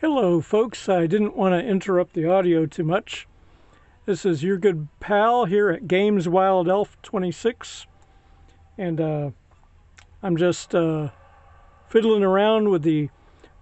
Hello, folks. I didn't want to interrupt the audio too much. This is your good pal here at Games Wild Elf 26, and I'm just fiddling around with the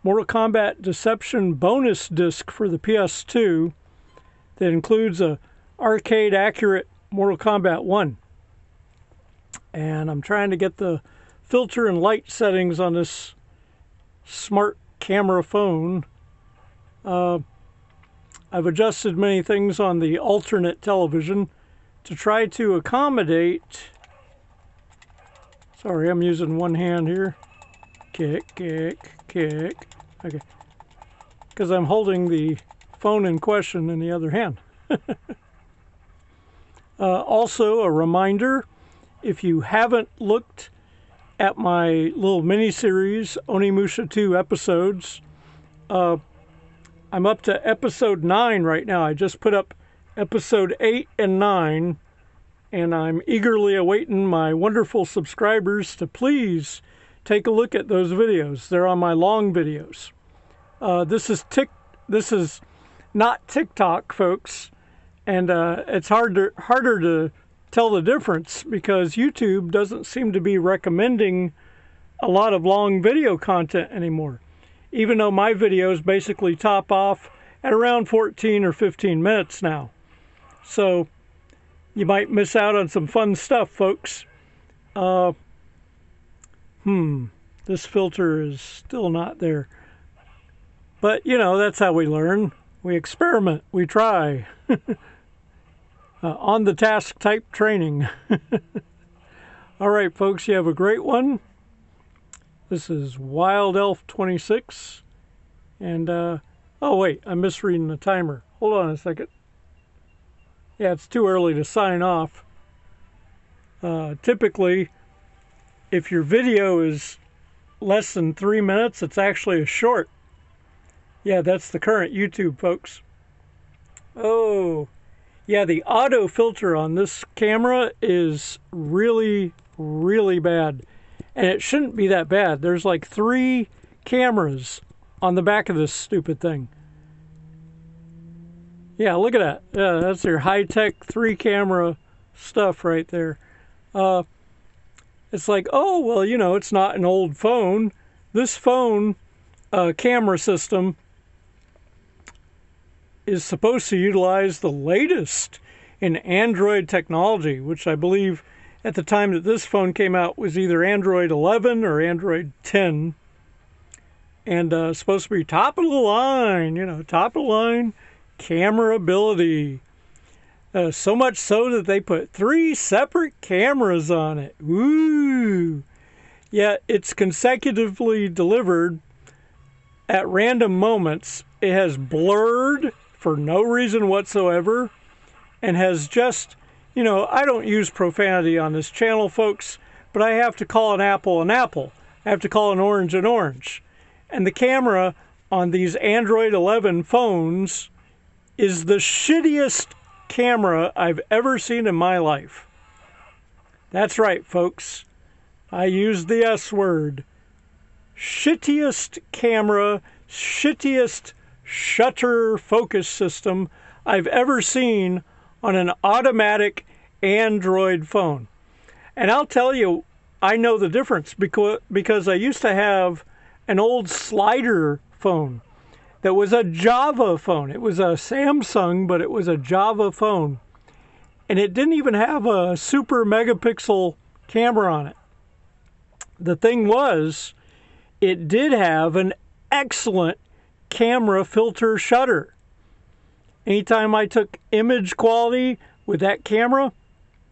Mortal Kombat Deception bonus disc for the PS2 that includes a arcade-accurate Mortal Kombat 1. And I'm trying to get the filter and light settings on this smart camera phone. I've adjusted many things on the alternate television to try to accommodate. Sorry, I'm using one hand here. Kick. Okay. Because I'm holding the phone in question in the other hand. Also, a reminder, if you haven't looked at my little mini-series, Onimusha 2 episodes, I'm up to episode 9 right now. I just put up episode 8 and 9, and I'm eagerly awaiting my wonderful subscribers to please take a look at those videos. They're on my long videos. This is not TikTok, folks, and it's harder to tell the difference because YouTube doesn't seem to be recommending a lot of long video content anymore, even though my videos basically top off at around 14 or 15 minutes now. So you might miss out on some fun stuff, folks. This filter is still not there. But, you know, that's how we learn. We experiment. We try. On-the-task type training. All right, folks, you have a great one. This is Wild Elf 26. And, oh, wait, I'm misreading the timer. Hold on a second. Yeah, it's too early to sign off. Typically, if your video is less than 3 minutes, it's actually a short. Yeah, that's the current YouTube, folks. Oh, yeah, the auto filter on this camera is really, really bad. And it shouldn't be that bad. There's like 3 cameras on the back of this stupid thing. Yeah, look at that. Yeah, that's your high-tech 3-camera stuff right there. It's like, oh, well, you know, it's not an old phone. This phone camera system is supposed to utilize the latest in Android technology, which I believe at the time that this phone came out was either Android 11 or Android 10. And supposed to be top of the line, you know, top of the line camera ability. So much so that they put 3 separate cameras on it. Woo! Yet it's consecutively delivered at random moments. It has blurred for no reason whatsoever and has just, you know, I don't use profanity on this channel, folks, but I have to call an apple an apple. I have to call an orange an orange. And the camera on these Android 11 phones is the shittiest camera I've ever seen in my life. That's right, folks. I used the S word. Shittiest camera, shittiest shutter focus system I've ever seen on an automatic Android phone. And I'll tell you, I know the difference because I used to have an old slider phone that was a Java phone. It was a Samsung, but it was a Java phone. And it didn't even have a super megapixel camera on it. The thing was, it did have an excellent camera filter shutter. Anytime I took image quality with that camera,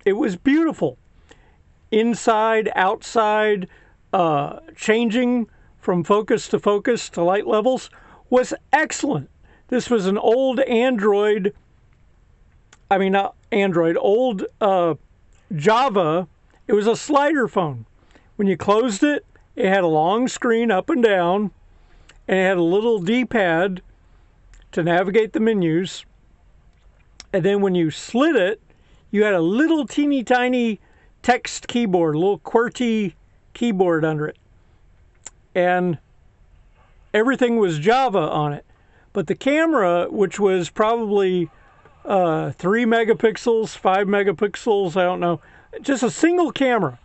it was beautiful. Inside, outside, changing from focus to light levels was excellent. This was an old old Java. It was a slider phone. When you closed it, it had a long screen up and down, and it had a little D-pad to navigate the menus. And then when you slid it, you had a little teeny tiny text keyboard, a little QWERTY keyboard under it. And everything was Java on it. But the camera, which was probably 3 megapixels, 5 megapixels, I don't know, just a single camera,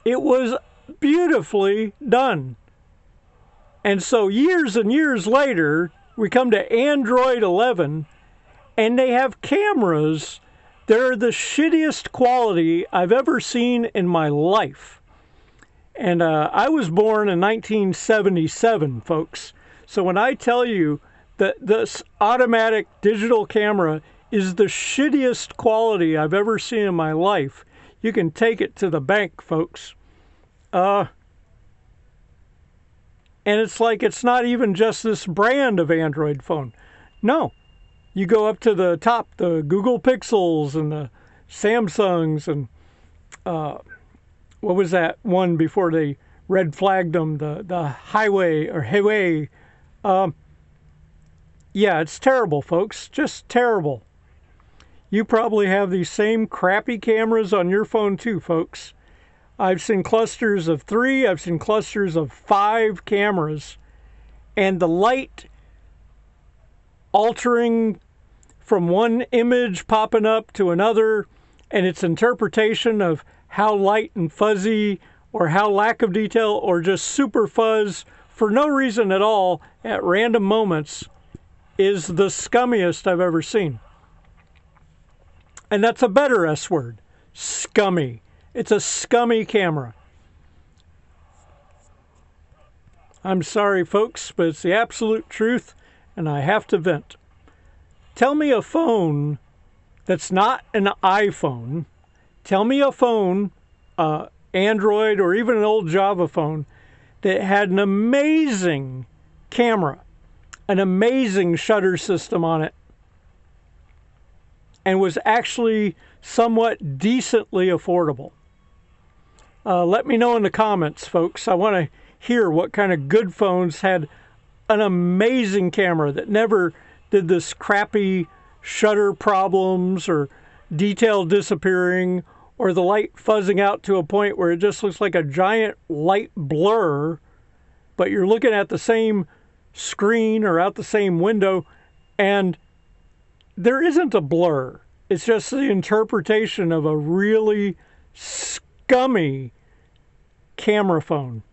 it was beautifully done. And so years and years later, we come to Android 11, and they have cameras that are the shittiest quality I've ever seen in my life. And I was born in 1977, folks. So when I tell you that this automatic digital camera is the shittiest quality I've ever seen in my life, you can take it to the bank, folks. And it's like it's not even just this brand of Android phone. No. You go up to the top, the Google Pixels and the Samsungs and what was that one before they red flagged them, the Huawei. Yeah, it's terrible, folks. Just terrible. You probably have these same crappy cameras on your phone too, folks. I've seen clusters of 3, I've seen clusters of 5 cameras, and the light altering from one image popping up to another, and its interpretation of how light and fuzzy, or how lack of detail, or just super fuzz for no reason at all at random moments, is the scummiest I've ever seen. And that's a better S word, scummy. It's a scummy camera. I'm sorry, folks, but it's the absolute truth, and I have to vent. Tell me a phone that's not an iPhone. Tell me a phone, Android or even an old Java phone, that had an amazing camera, an amazing shutter system on it, and was actually somewhat decently affordable. Let me know in the comments, folks. I want to hear what kind of good phones had an amazing camera that never did this crappy shutter problems or detail disappearing or the light fuzzing out to a point where it just looks like a giant light blur, but you're looking at the same screen or out the same window and there isn't a blur. It's just the interpretation of a really scummy camera phone.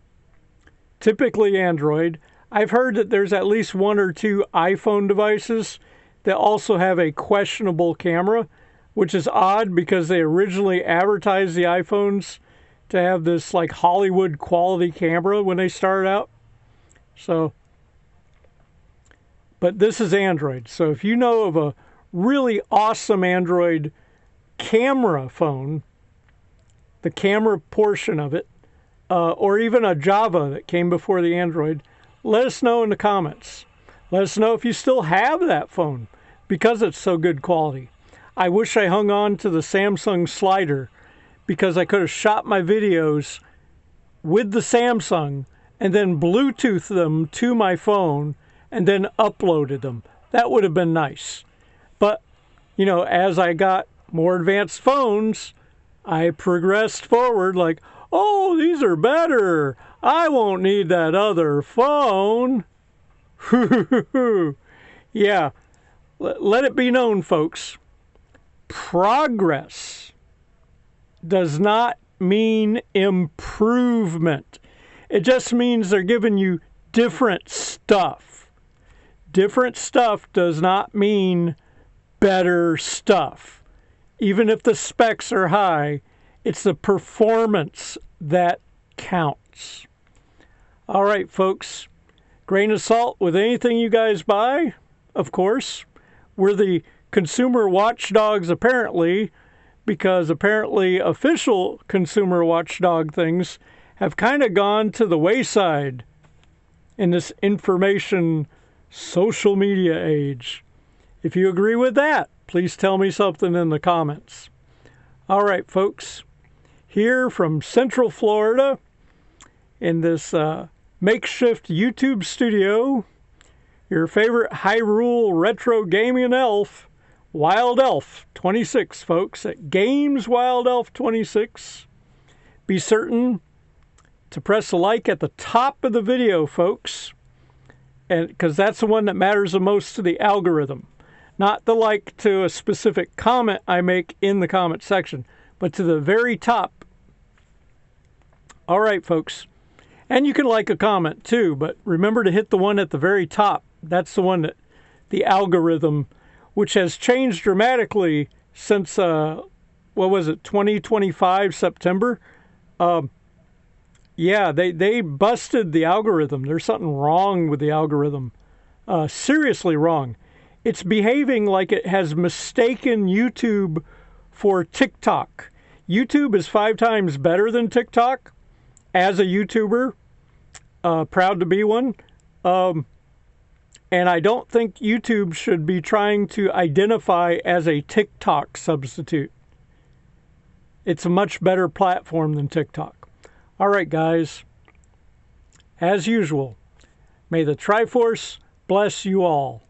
Typically Android. I've heard that there's at least 1 or 2 iPhone devices that also have a questionable camera, which is odd because they originally advertised the iPhones to have this like Hollywood quality camera when they started out. So, but this is Android. So if you know of a really awesome Android camera phone, the camera portion of it, or even a Java that came before the Android, let us know in the comments. Let us know if you still have that phone because it's so good quality. I wish I hung on to the Samsung slider because I could have shot my videos with the Samsung and then Bluetooth them to my phone and then uploaded them. That would have been nice. But, you know, as I got more advanced phones, I progressed forward like, oh, these are better. I won't need that other phone. Yeah, let it be known, folks. Progress does not mean improvement. It just means they're giving you different stuff. Different stuff does not mean better stuff. Even if the specs are high, it's the performance that counts. All right, folks. Grain of salt with anything you guys buy, of course. We're the consumer watchdogs, apparently, because apparently official consumer watchdog things have kind of gone to the wayside in this information social media age. If you agree with that, please tell me something in the comments. All right, folks. Here from Central Florida in this makeshift YouTube studio, your favorite Hyrule retro gaming elf, Wild Elf 26, folks, at Games Wild Elf 26. Be certain to press a like at the top of the video, folks. and because that's the one that matters the most to the algorithm, not the like to a specific comment I make in the comment section, but to the very top. All right, folks. And you can like a comment too, but remember to hit the one at the very top. That's the one that the algorithm, which has changed dramatically since, 2025 September? Yeah, they busted the algorithm. There's something wrong with the algorithm. Seriously wrong. It's behaving like it has mistaken YouTube for TikTok. YouTube is 5 times better than TikTok. As a YouTuber, proud to be one. And I don't think YouTube should be trying to identify as a TikTok substitute. It's a much better platform than TikTok. All right, guys. As usual, may the Triforce bless you all.